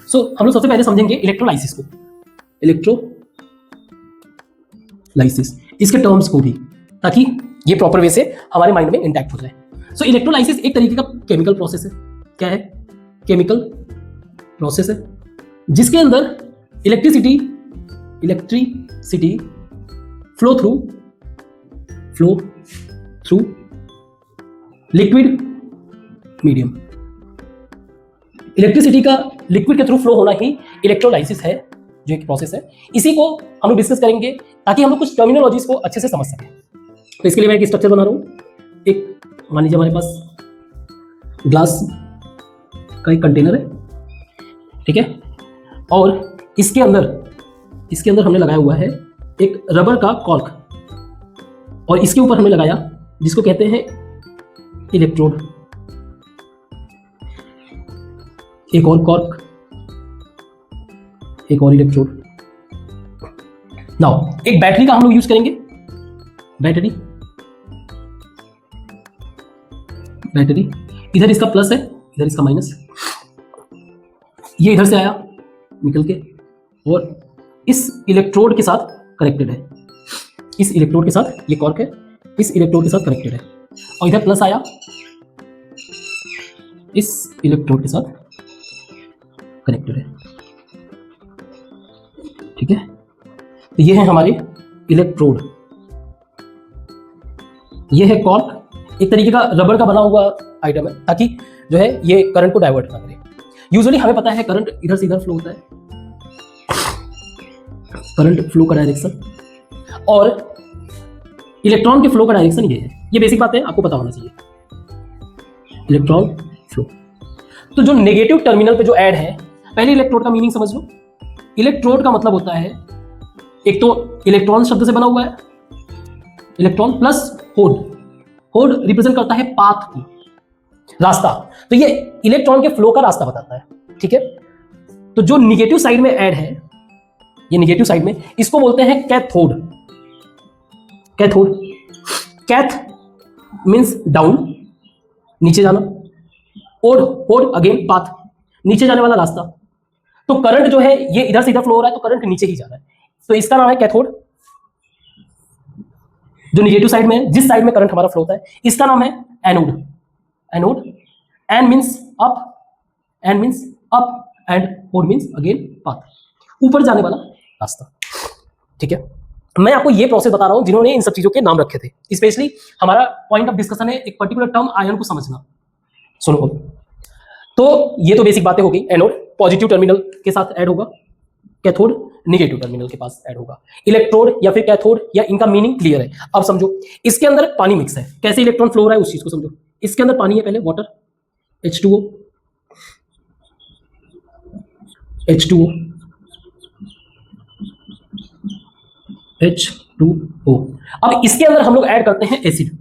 सो हम लोग सबसे पहले समझेंगे इलेक्ट्रोलाइसिस को, इलेक्ट्रोलाइसिस इसके टर्म्स को भी, ताकि ये प्रॉपर वे से हमारे माइंड में इंटैक्ट हो जाए। सो इलेक्ट्रोलाइसिस एक तरीके का केमिकल प्रोसेस है। क्या है? केमिकल प्रोसेस है जिसके अंदर electricity flow through liquid medium. Electricity का लिक्विड के थ्रू फ्लो होना ही इलेक्ट्रोलाइसिस है, जो एक प्रोसेस है। इसी को हम लोग डिस्कस करेंगे ताकि हम लोग कुछ टर्मिनोलॉजीज को अच्छे से समझ सकें। तो इसके लिए मैं एक स्ट्रक्चर बना रहा हूं। एक मान लीजिए हमारे पास ग्लास का एक कंटेनर है, ठीक है, और इसके अंदर हमने लगाया हुआ है एक रबर का कॉर्क, और इसके ऊपर हमने लगाया जिसको कहते हैं इलेक्ट्रोड, एक और कॉर्क, एक और इलेक्ट्रोड। नाउ एक बैटरी का हम लोग यूज करेंगे। बैटरी इधर इसका प्लस है, इधर इसका माइनस। ये इधर से आया निकल के और इस इलेक्ट्रोड के साथ कनेक्टेड है। इस इलेक्ट्रोड के साथ ये कॉर्क है, इस इलेक्ट्रोड के साथ कनेक्टेड है, और इधर प्लस आया इस इलेक्ट्रोड के साथ कनेक्टेड है, ठीक है। तो ये है हमारे इलेक्ट्रोड, ये है कॉर्क, एक तरीके का रबर का बना हुआ आइटम है ताकि जो है ये करंट को डाइवर्ट ना करे। यूजुअली हमें पता है करंट इधर से इधर फ्लो होता है, करंट फ्लो का डायरेक्शन, और इलेक्ट्रॉन के फ्लो का डायरेक्शन ये है। ये बेसिक बात है, आपको पता होना चाहिए। इलेक्ट्रॉन फ्लो, तो जो नेगेटिव टर्मिनल पे जो ऐड है, पहले इलेक्ट्रोड का मीनिंग समझ लो। इलेक्ट्रोड का मतलब होता है, एक तो इलेक्ट्रॉन शब्द से बना हुआ है, इलेक्ट्रॉन प्लस होड रिप्रेजेंट करता है पाथ को, रास्ता। तो ये इलेक्ट्रॉन के फ्लो का रास्ता बताता है, ठीक है। तो जो निगेटिव साइड में ऐड है, ये निगेटिव साइड में, इसको बोलते हैं कैथोड। कैथ मींस डाउन, नीचे जाना, होड अगेन पाथ, नीचे जाने वाला रास्ता। तो करंट जो है ये इधर से इधर फ्लो हो रहा है, तो करंट नीचे ही जा रहा है, तो इसका नाम है कैथोड। जो निगेटिव साइड में, जिस साइड में करंट हमारा फ्लो होता है, इसका नाम है anode. An means up and होड मींस अगेन पाथ, ऊपर जाने वाला रास्ता, ठीक है। मैं आपको ये प्रोसेस बता रहा हूं जिन्होंने इन सब चीजों के नाम रखे थे। स्पेशली हमारा पॉइंट ऑफ डिस्कशन है एक पर्टिकुलर टर्म आयन को समझना। सुनो, तो ये तो बेसिक बातें हो गई। एनोड पॉजिटिव टर्मिनल के साथ ऐड होगा, कैथोड निगेटिव टर्मिनल के पास ऐड होगा। इलेक्ट्रोड या फिर कैथोड, या इनका मीनिंग क्लियर है। अब समझो, इसके अंदर पानी मिक्स है, कैसे इलेक्ट्रॉन फ्लो हो रहा है उस चीज को समझो। इसके अंदर पानी है, पहले वाटर, H2O, अब इसके अंदर हम लोग ऐड करते हैं एसिड।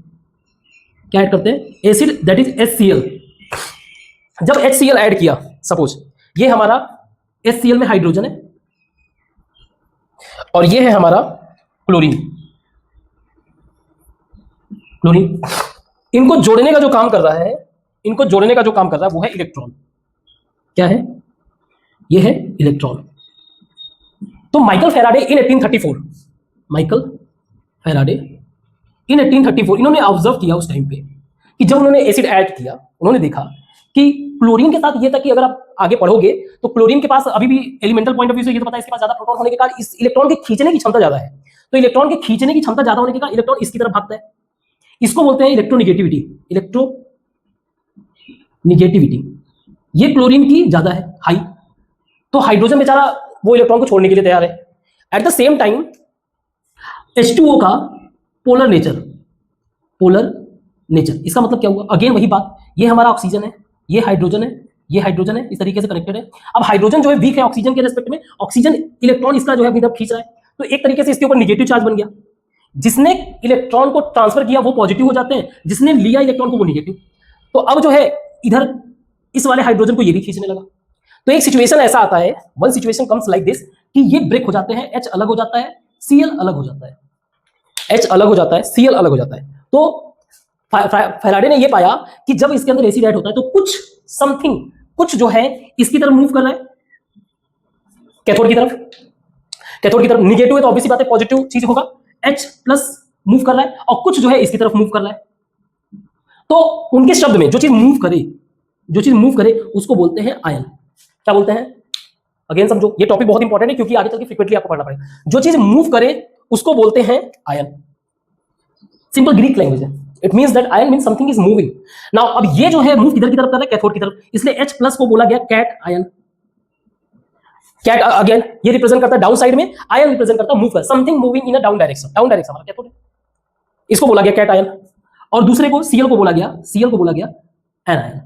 क्या ऐड करते हैं? Acid, that is HCl। जब HCl ऐड किया, सपोज ये हमारा HCl में हाइड्रोजन है और ये है हमारा क्लोरीन। इनको जोड़ने का जो काम कर रहा है, वो है इलेक्ट्रॉन। क्या है? ये है इलेक्ट्रॉन। तो माइकल फैराडे इन 1834 इन्होंने ऑब्जर्व किया उस टाइम पे कि जब उन्होंने एसिड ऐड किया, उन्होंने देखा कि क्लोरीन के साथ ये था कि अगर आप आगे पढ़ोगे तो क्लोरीन के पास अभी भी एलिमेंटल पॉइंट ऑफ व्यू से ये तो पता है इसके पास ज्यादा प्रोटॉन होने के कारण इस इलेक्ट्रॉन के खींचने की क्षमता ज्यादा है। तो इलेक्ट्रॉन के खींचने की क्षमता ज्यादा होने के कारण इलेक्ट्रॉन इसकी तरफ भागता है। इसको बोलते हैं इलेक्ट्रोनिगेटिविटी। ये क्लोरीन की ज्यादा है, हाई, तो हाइड्रोजन बेचारा वो इलेक्ट्रॉन को छोड़ने के लिए तैयार है। At the same time H2O का पोलर नेचर, इसका मतलब क्या हुआ? अगेन वही बात, ये हमारा ऑक्सीजन है, ये हाइड्रोजन है, इस तरीके से कनेक्टेड है। अब हाइड्रोजन जो है वीक है ऑक्सीजन के रेस्पेक्ट में, ऑक्सीजन इलेक्ट्रॉन इसका जो है अपनी तरफ खींच रहा है, तो एक तरीके से इसके ऊपर नेगेटिव चार्ज बन गया। जिसने इलेक्ट्रॉन को ट्रांसफर किया वो पॉजिटिव हो जाते हैं, जिसने लिया इलेक्ट्रॉन को वो नेगेटिव। तो अब जो है इधर इस वाले हाइड्रोजन को ये भी खींचने लगा। तो एक सिचुएशन ऐसा आता है, one situation comes like this, कि ये ब्रेक हो जाते हैं, H अलग हो जाता है, Cl अलग हो जाता है, H अलग हो जाता है, Cl अलग हो जाता है। तो फैराडे ने ये पाया कि जब इसके अंदर एसिड ऐड होता है तो कुछ जो है इसकी तरफ मूव कर रहा है, कैथोड की तरफ, कैथोड की तरफ निगेटिव है तो ऑब्वियसली बात है पॉजिटिव चीज होगा, H प्लस मूव कर रहा है और कुछ जो है इसकी तरफ मूव कर रहा है। तो उनके शब्द में जो चीज मूव करे, जो चीज मूव करे उसको बोलते हैं आयन। क्या बोलते हैं? अगेन समझो, ये टॉपिक बहुत इंपॉर्टेंट है क्योंकि आगे चल के फ्रीक्वेंटली आपको पढ़ना पड़ेगा। जो चीज मूव करे उसको बोलते हैं आयन। सिंपल ग्रीक लैंग्वेज है। It means that ion means something is moving. Now अब ये जो है मूव किधर की तरफ कर रहा है? कैथोड की तरफ, इसलिए H प्लस को बोला गया कैट आयन। कैट अगेन ये रिप्रेजेंट करता है डाउन साइड में, आयन रिप्रेजेंट करता है मूव कर, something moving in a down direction. Down direction हमारा कैथोड है, इसको बोला गया कैट आयन। और दूसरे को Cl को बोला गया, Cl को बोला गया एनायन।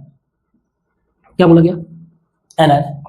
क्या बोला गया? एनायन।